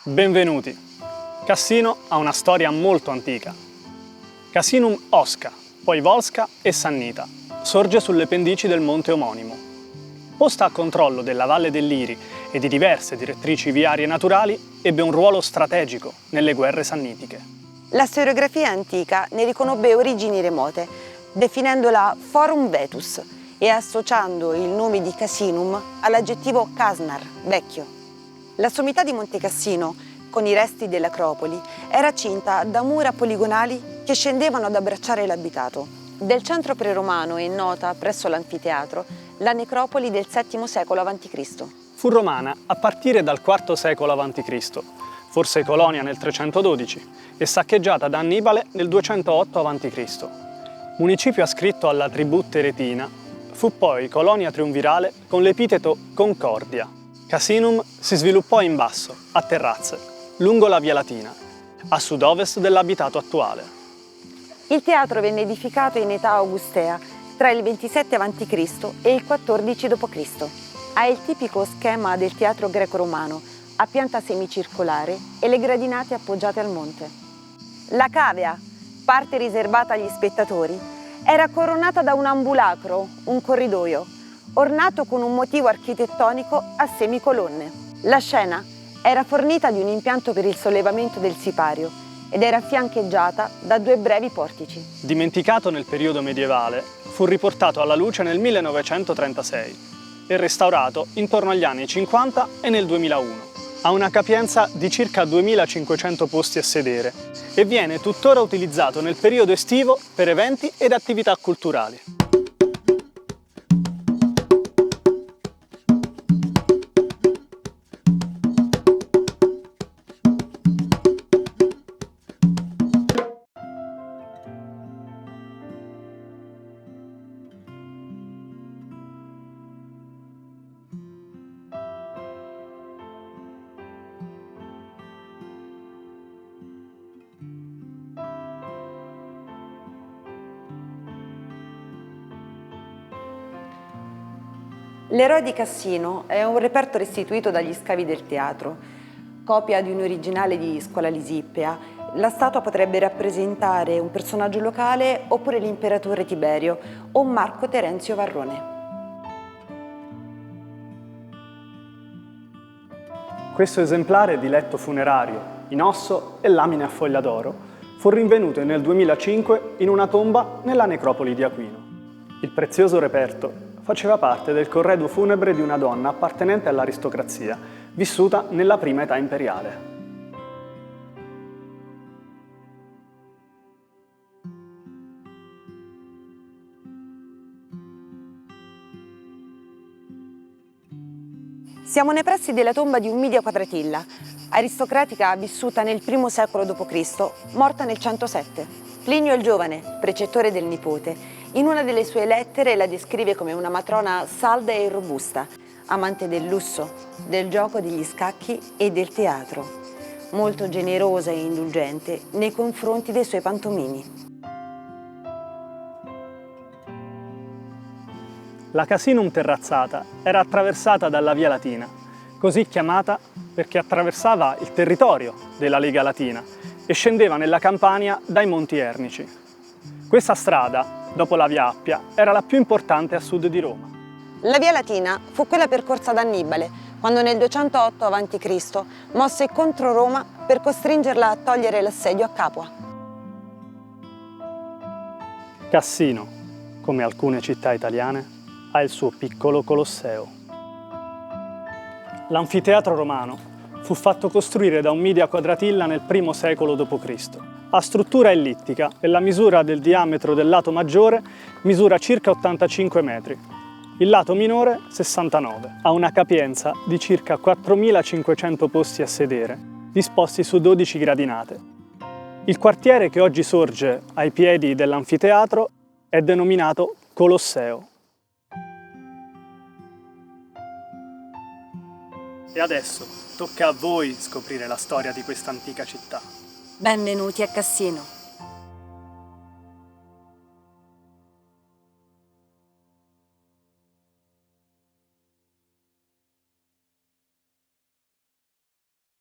Benvenuti! Cassino ha una storia molto antica. Casinum Osca, poi Volsca e Sannita, sorge sulle pendici del monte omonimo. Posta a controllo della Valle dell'Iri e di diverse direttrici viarie naturali, ebbe un ruolo strategico nelle guerre sannitiche. La storiografia antica ne riconobbe origini remote, definendola Forum Vetus e associando il nome di Casinum all'aggettivo Casnar, vecchio. La sommità di Monte Cassino, con i resti dell'Acropoli, era cinta da mura poligonali che scendevano ad abbracciare l'abitato. Del centro preromano è nota, presso l'anfiteatro, la necropoli del VII secolo a.C. Fu romana a partire dal IV secolo a.C., forse colonia nel 312 e saccheggiata da Annibale nel 208 a.C. Municipio ascritto alla tribù Teretina, fu poi colonia triumvirale con l'epiteto Concordia. Casinum si sviluppò in basso, a terrazze, lungo la Via Latina, a sud-ovest dell'abitato attuale. Il teatro venne edificato in età augustea tra il 27 a.C. e il 14 d.C. Ha il tipico schema del teatro greco-romano, a pianta semicircolare e le gradinate appoggiate al monte. La cavea, parte riservata agli spettatori, era coronata da un ambulacro, un corridoio, ornato con un motivo architettonico a semicolonne. La scena era fornita di un impianto per il sollevamento del sipario ed era fiancheggiata da due brevi portici. Dimenticato nel periodo medievale, fu riportato alla luce nel 1936 e restaurato intorno agli anni 50 e nel 2001. Ha una capienza di circa 2500 posti a sedere e viene tuttora utilizzato nel periodo estivo per eventi ed attività culturali. L'Eroe di Cassino è un reperto restituito dagli scavi del teatro. Copia di un originale di Scuola Lisippea, la statua potrebbe rappresentare un personaggio locale oppure l'imperatore Tiberio o Marco Terenzio Varrone. Questo esemplare di letto funerario, in osso e lamine a foglia d'oro, fu rinvenuto nel 2005 in una tomba nella necropoli di Aquino. Il prezioso reperto faceva parte del corredo funebre di una donna appartenente all'aristocrazia, vissuta nella prima età imperiale. Siamo nei pressi della tomba di Ummidia Quadratilla, aristocratica vissuta nel I secolo d.C., morta nel 107. Plinio il Giovane, precettore del nipote, in una delle sue lettere la descrive come una matrona salda e robusta, amante del lusso, del gioco degli scacchi e del teatro, molto generosa e indulgente nei confronti dei suoi pantomimi. La Casinum terrazzata era attraversata dalla Via Latina, così chiamata perché attraversava il territorio della Lega Latina e scendeva nella Campania dai Monti Ernici. Questa strada, dopo la Via Appia, era la più importante a sud di Roma. La Via Latina fu quella percorsa da Annibale, quando nel 208 a.C. mosse contro Roma per costringerla a togliere l'assedio a Capua. Cassino, come alcune città italiane, ha il suo piccolo Colosseo. L'anfiteatro romano fu fatto costruire da Ummidia Quadratilla nel I secolo d.C. Ha struttura ellittica e la misura del diametro del lato maggiore misura circa 85 metri, il lato minore 69. Ha una capienza di circa 4500 posti a sedere, disposti su 12 gradinate. Il quartiere che oggi sorge ai piedi dell'anfiteatro è denominato Colosseo. E adesso tocca a voi scoprire la storia di questa antica città. Benvenuti a Cassino.